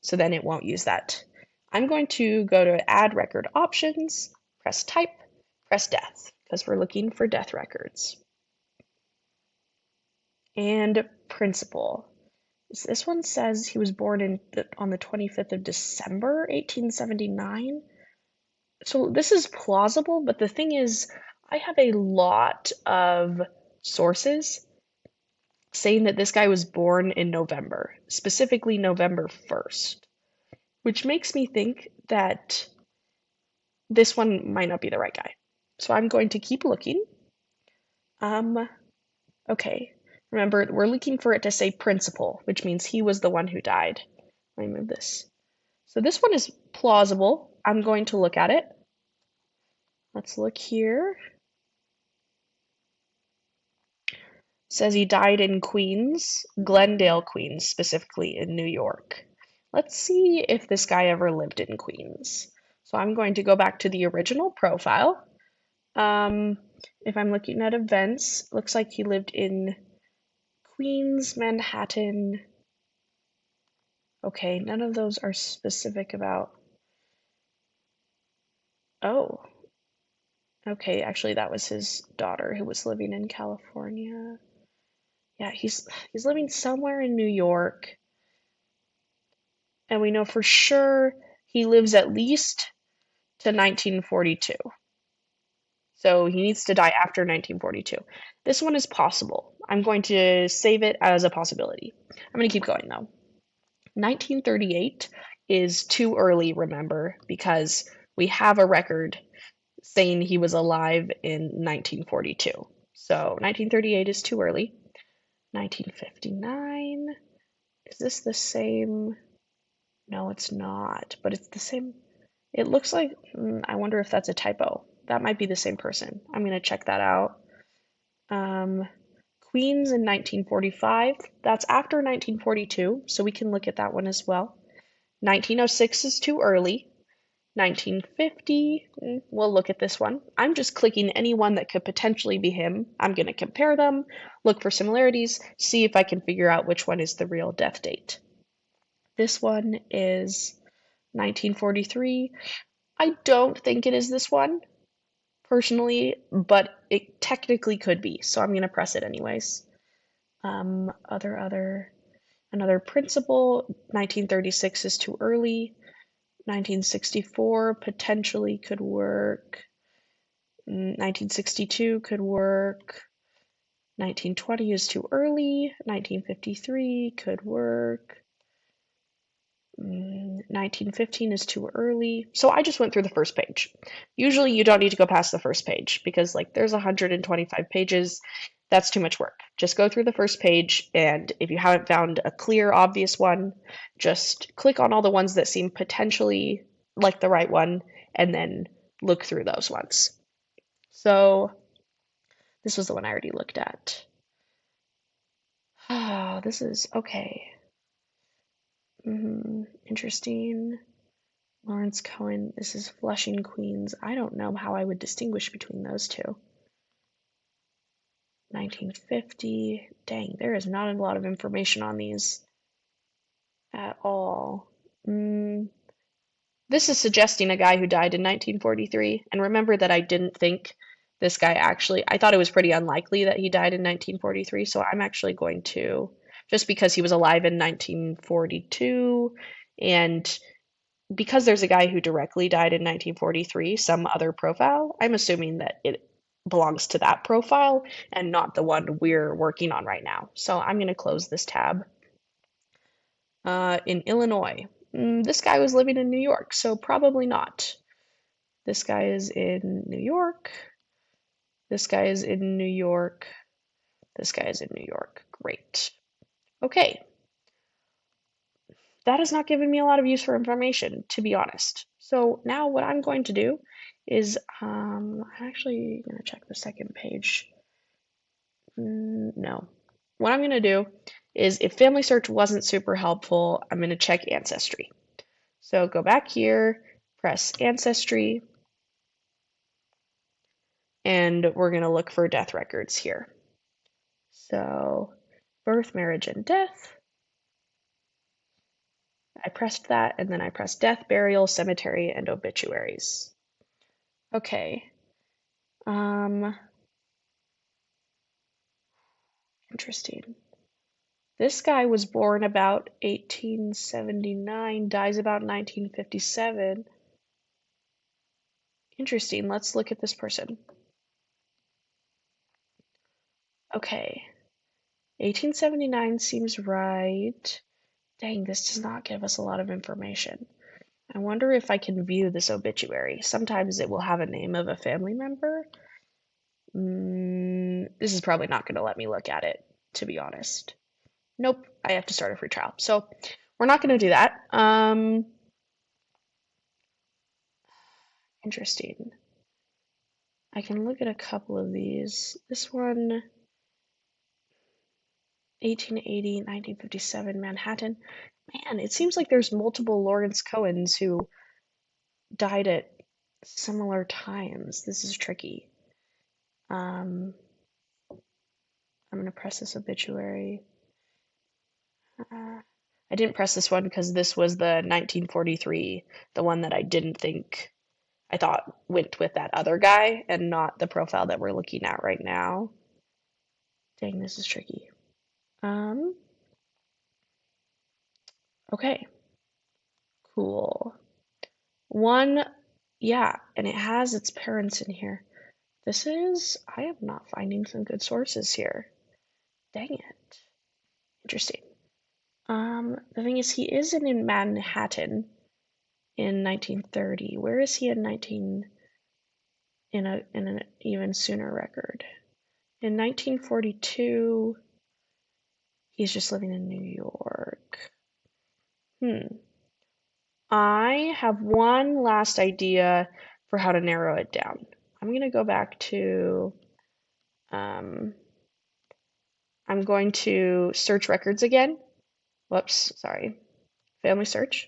So then it won't use that. I'm going to go to add record options, press type, press death, because we're looking for death records. And principal. This one says he was born on the 25th of December, 1879. So this is plausible, but the thing is, I have a lot of sources saying that this guy was born in November, specifically November 1st, which makes me think that this one might not be the right guy. So I'm going to keep looking. Okay. Remember, we're looking for it to say principal, which means he was the one who died. Let me move this. So this one is plausible. I'm going to look at it. Let's look here. It says he died in Queens, Glendale, Queens, specifically in New York. Let's see if this guy ever lived in Queens. So I'm going to go back to the original profile. If I'm looking at events, looks like he lived in Queens, Manhattan. Okay, none of those are specific about. Oh, okay, actually that was his daughter who was living in California. Yeah, he's living somewhere in New York. And we know for sure he lives at least to 1942. So he needs to die after 1942. This one is possible. I'm going to save it as a possibility. I'm going to keep going though. 1938 is too early, remember, because we have a record saying he was alive in 1942. So 1938 is too early. 1959, is this the same? No, it's not, but it's the same. It looks like, I wonder if that's a typo. That might be the same person. I'm going to check that out. Queens in 1945, that's after 1942, so we can look at that one as well. 1906 is too early. 1950, we'll look at this one. I'm just clicking any one that could potentially be him. I'm going to compare them, look for similarities, see if I can figure out which one is the real death date. This one is 1943. I don't think it is this one, personally, but it technically could be, so I'm going to press it anyways. Another principle, 1936 is too early. 1964 potentially could work. 1962 could work. 1920 is too early. 1953 could work. 1915 is too early. So I just went through the first page. Usually you don't need to go past the first page because like there's 125 pages. That's too much work. Just go through the first page, and if you haven't found a clear, obvious one, just click on all the ones that seem potentially like the right one and then look through those ones. So this was the one I already looked at. This is okay. Interesting. Lawrence Cohen, this is Flushing, Queens. I don't know how I would distinguish between those two. 1950. Dang, there is not a lot of information on these at all. This is suggesting a guy who died in 1943. And remember that I didn't think this guy actually, I thought it was pretty unlikely that he died in 1943. So I'm actually going to, just because he was alive in 1942 and because there's a guy who directly died in 1943, some other profile, I'm assuming that it belongs to that profile and not the one we're working on right now. So I'm going to close this tab. In Illinois, this guy was living in New York, so probably not. This guy is in New York. This guy is in New York. This guy is in New York. Great. Okay. That has not given me a lot of useful information, to be honest. So now what I'm going to do is, I'm actually going to check the second page. No. What I'm going to do is if Family Search wasn't super helpful, I'm going to check Ancestry. So go back here, press Ancestry, and we're going to look for death records here. So birth, marriage, and death. I pressed that, and then I pressed death, burial, cemetery, and obituaries. Okay. Interesting. This guy was born about 1879, dies about 1957. Interesting. Let's look at this person. Okay. 1879 seems right. Dang, this does not give us a lot of information. I wonder if I can view this obituary. Sometimes it will have a name of a family member. This is probably not going to let me look at it, to be honest. Nope, I have to start a free trial. So we're not going to do that. Interesting. I can look at a couple of these. This one, 1880, 1957, Manhattan. Man, it seems like there's multiple Lawrence Cohens who died at similar times. This is tricky. I'm going to press this obituary. I didn't press this one because this was the 1943, the one that I thought went with that other guy and not the profile that we're looking at right now. Dang, this is tricky. Okay. Cool. One, yeah, and it has its parents in here. I am not finding some good sources here. Dang it. Interesting. The thing is, he is in Manhattan in 1930. Where is he in an even sooner record? In 1942, he's just living in New York. I have one last idea for how to narrow it down. I'm going to go back to, I'm going to search records again. Whoops, sorry. Family search.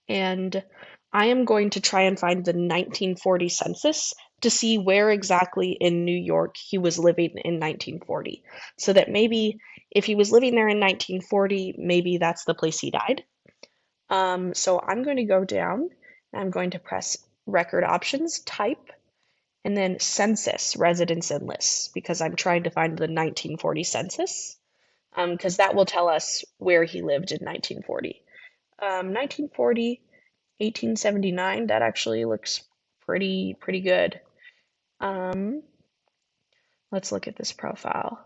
And I am going to try and find the 1940 census to see where exactly in New York he was living in 1940. So that maybe if he was living there in 1940, maybe that's the place he died. So I'm going to go down and I'm going to press record options, type, and then census, residence and lists, because I'm trying to find the 1940 census, because that will tell us where he lived in 1940. 1940, 1879, that actually looks pretty good. Let's look at this profile.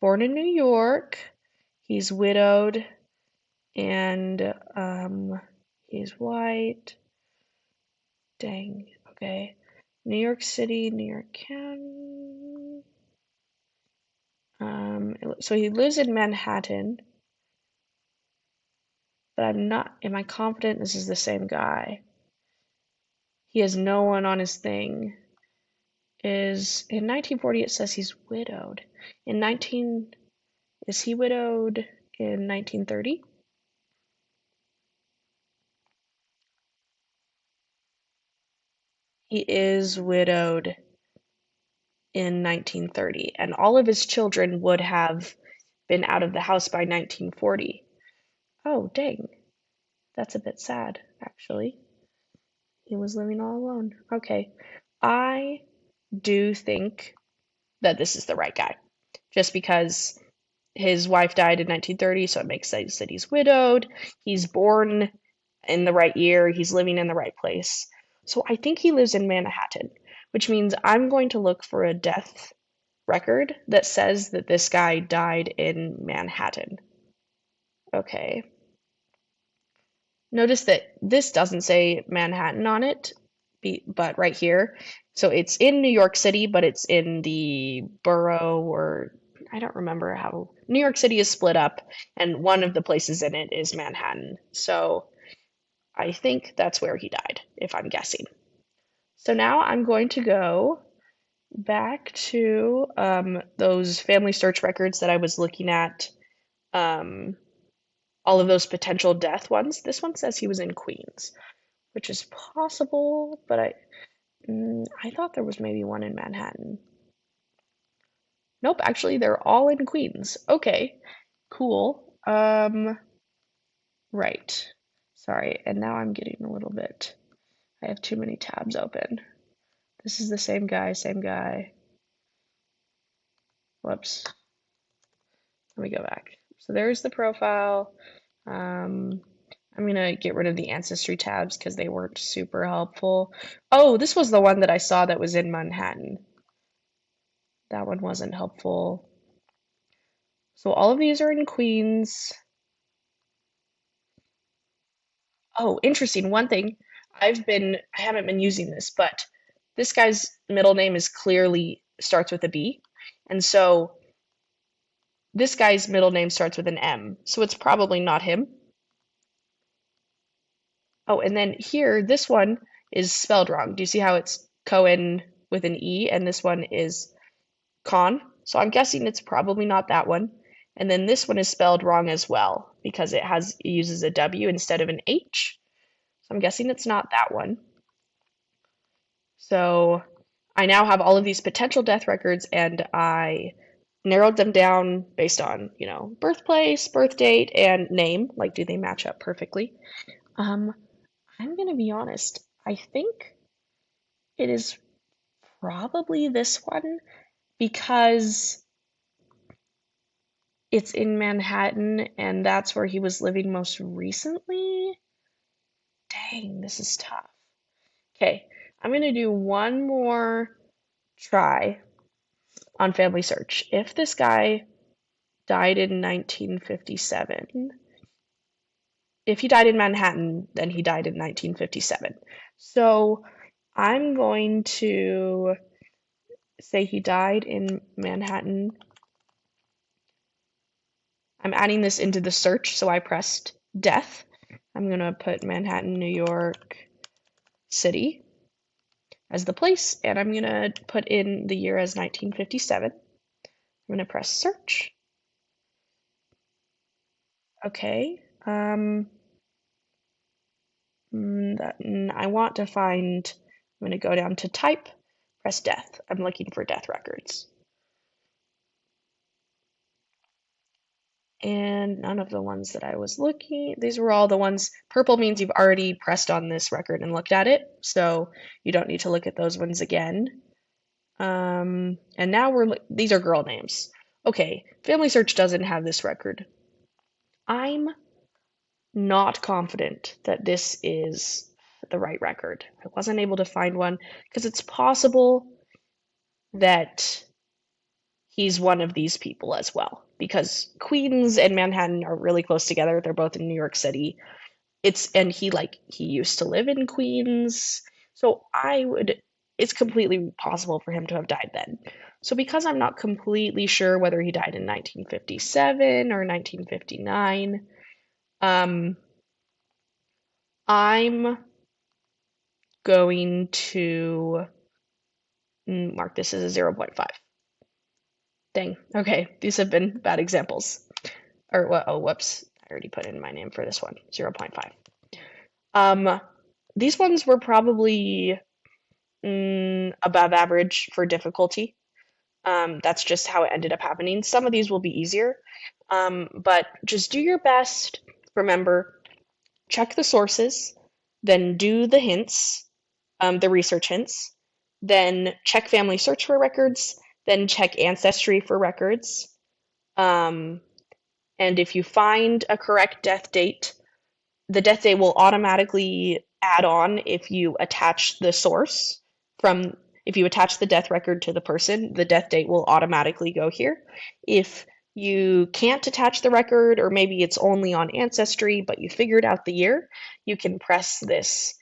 Born in New York, he's widowed, and he's white. Dang, okay. New York City, New York County. So he lives in Manhattan, but am I confident this is the same guy? He has no one on his thing. In 1940 it says he's widowed. Is he widowed in 1930? He is widowed in 1930, and all of his children would have been out of the house by 1940. Oh, dang. That's a bit sad, actually. He was living all alone. Okay. I do think that this is the right guy. Just because his wife died in 1930, so it makes sense that he's widowed. He's born in the right year. He's living in the right place. So I think he lives in Manhattan, which means I'm going to look for a death record that says that this guy died in Manhattan. Okay. Notice that this doesn't say Manhattan on it, but right here. So it's in New York City, but it's in the borough, or I don't remember how. New York City is split up, and one of the places in it is Manhattan. So I think that's where he died, if I'm guessing. So now I'm going to go back to those family search records that I was looking at, all of those potential death ones. This one says he was in Queens, which is possible, but I thought there was maybe one in Manhattan. Nope, actually they're all in Queens. Okay, cool. Right. Sorry, and now I'm getting a little bit, I have too many tabs open. This is the same guy, same guy. Whoops. Let me go back. So there's the profile. I'm gonna get rid of the ancestry tabs because they weren't super helpful. Oh, this was the one that I saw that was in Manhattan. That one wasn't helpful. So all of these are in Queens. Oh, interesting. One thing, I haven't been using this, but this guy's middle name is clearly starts with a B. And so this guy's middle name starts with an M. So it's probably not him. Oh, and then here, this one is spelled wrong. Do you see how it's Cohen with an E and this one is Con? So I'm guessing it's probably not that one. And then this one is spelled wrong as well because it uses a W instead of an H. So I'm guessing it's not that one. So I now have all of these potential death records and I narrowed them down based on, birthplace, birth date, and name. Like, do they match up perfectly? I'm gonna be honest. I think it is probably this one because it's in Manhattan and that's where he was living most recently. Dang, this is tough. Okay, I'm gonna do one more try on Family Search. If this guy died in 1957, if he died in Manhattan, then he died in 1957. So I'm going to say he died in Manhattan. I'm adding this into the search, so I pressed death. I'm going to put Manhattan, New York City as the place, and I'm going to put in the year as 1957. I'm going to press search. Okay. I want to find, I'm going to go down to type, press death. I'm looking for death records. And none of the ones that I was looking, these were all the ones, purple means you've already pressed on this record and looked at it, so you don't need to look at those ones again. And now these are girl names. Okay, Family Search doesn't have this record. I'm not confident that this is the right record. I wasn't able to find one because it's possible that he's one of these people as well because Queens and Manhattan are really close together. They're both in New York City. He used to live in Queens. So it's completely possible for him to have died then. So because I'm not completely sure whether he died in 1957 or 1959, I'm going to mark this as a 0.5. Dang. Okay, these have been bad examples. Whoops. I already put in my name for this one. 0.5. These ones were probably above average for difficulty. That's just how it ended up happening. Some of these will be easier, but just do your best. Remember, check the sources, then do the hints, the research hints, then check Family Search for records, then check Ancestry for records. And if you find a correct death date, the death date will automatically add on if you attach the source if you attach the death record to the person, the death date will automatically go here. If you can't attach the record, or maybe it's only on Ancestry, but you figured out the year, you can press this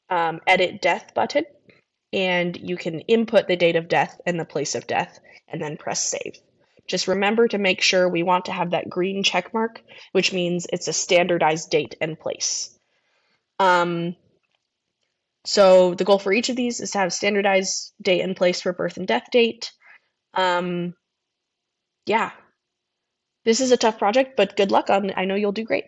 edit death button and you can input the date of death and the place of death and then press save. Just remember to make sure we want to have that green check mark, which means it's a standardized date and place. So the goal for each of these is to have standardized date and place for birth and death date. Yeah, this is a tough project, but good luck I know you'll do great.